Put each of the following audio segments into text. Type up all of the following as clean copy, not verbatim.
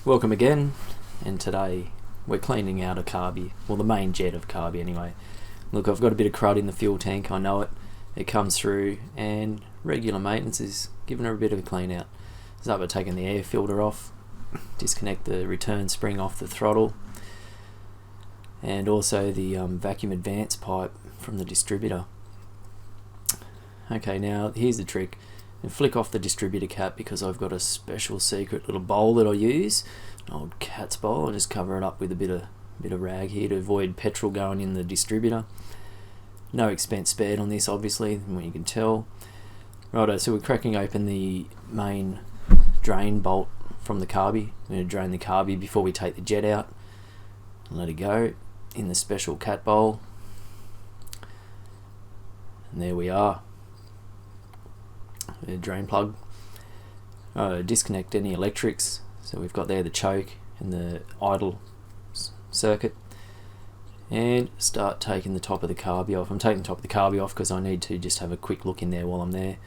Welcome again, and today we're cleaning out a carby, well the main jet of carby anyway. Look, I've got a bit of crud in the fuel tank, I know it. It comes through and regular maintenance is giving her a bit of a clean out. Start by taking the air filter off, disconnect the return spring off the throttle, and also the vacuum advance pipe from the distributor. Okay, now here's the trick. And flick off the distributor cap because I've got a special secret little bowl that I use, an old cat's bowl. I just cover it up with a bit of rag here to avoid petrol going in the distributor. No expense spared on this, obviously, from what you can tell. Righto, so we're cracking open the main drain bolt from the carby. We're going to drain the carby before we take the jet out and let it go in the special cat bowl. And there we are. The drain plug. Disconnect any electrics. So we've got there the choke and the idle circuit, and start taking the top of the carby off. I'm taking the top of the carby off because I need to just have a quick look in there while I'm there.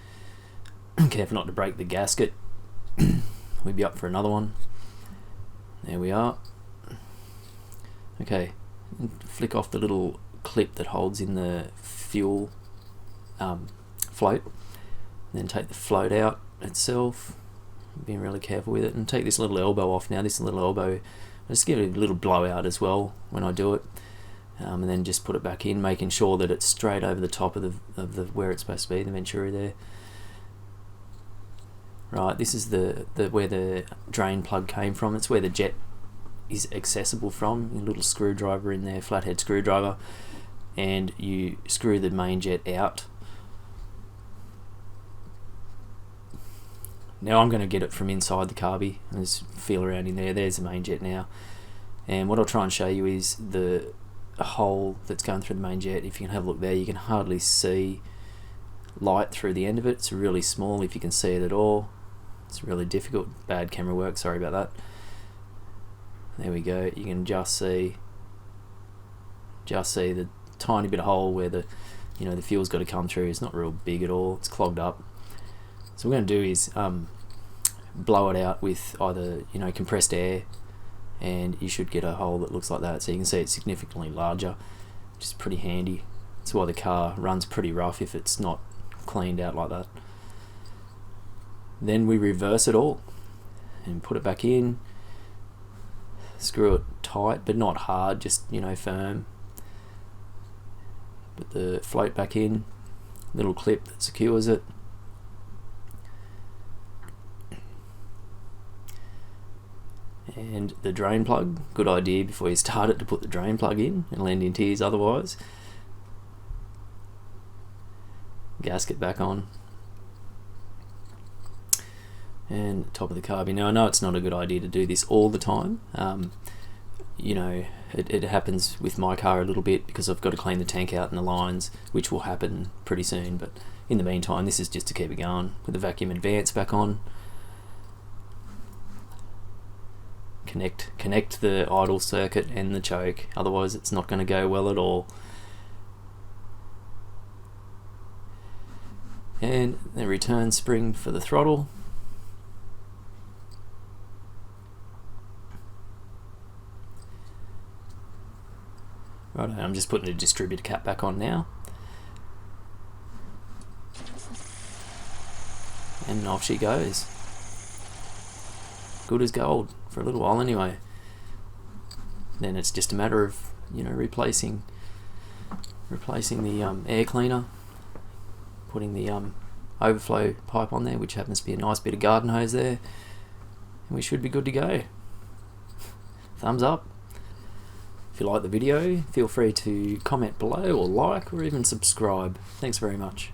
Careful not to break the gasket. We'll be up for another one. There we are. Okay, flick off the little clip that holds in the fuel float. Then take the float out itself, being really careful with it, and take this little elbow off now. This little elbow, I just give it a little blowout as well when I do it, and then just put it back in, making sure that it's straight over the top of the where it's supposed to be, the venturi there. Right, this is the where the drain plug came from. It's where the jet is accessible from. A little screwdriver in there, flathead screwdriver, and you screw the main jet out. Now I'm going to get it from inside the carby and just feel around in there. There's the main jet now. And what I'll try and show you is the hole that's going through the main jet. If you can have a look there, you can hardly see light through the end of it. It's really small if you can see it at all. It's really difficult. Bad camera work, sorry about that. There we go. You can just see the tiny bit of hole where the fuel's got to come through. It's not real big at all. It's clogged up. So what we're going to do is blow it out with either compressed air, and you should get a hole that looks like that. So you can see it's significantly larger, which is pretty handy. That's why the car runs pretty rough if it's not cleaned out like that. Then we reverse it all and put it back in. Screw it tight, but not hard, just firm. Put the float back in, little clip that secures it. And the drain plug, good idea before you start it to put the drain plug in and land in tears otherwise. Gasket back on. And top of the carby. Now I know it's not a good idea to do this all the time. It happens with my car a little bit because I've got to clean the tank out and the lines, which will happen pretty soon. But in the meantime, this is just to keep it going. With the vacuum advance back on. Connect the idle circuit and the choke, otherwise it's not going to go well at all. And the return spring for the throttle. Right, I'm just putting the distributor cap back on now. And off she goes. Good as gold. For a little while anyway. Then it's just a matter of replacing the air cleaner, putting the overflow pipe on there, which happens to be a nice bit of garden hose there, and we should be good to go. Thumbs up. If you like the video, feel free to comment below or like or even subscribe. Thanks very much.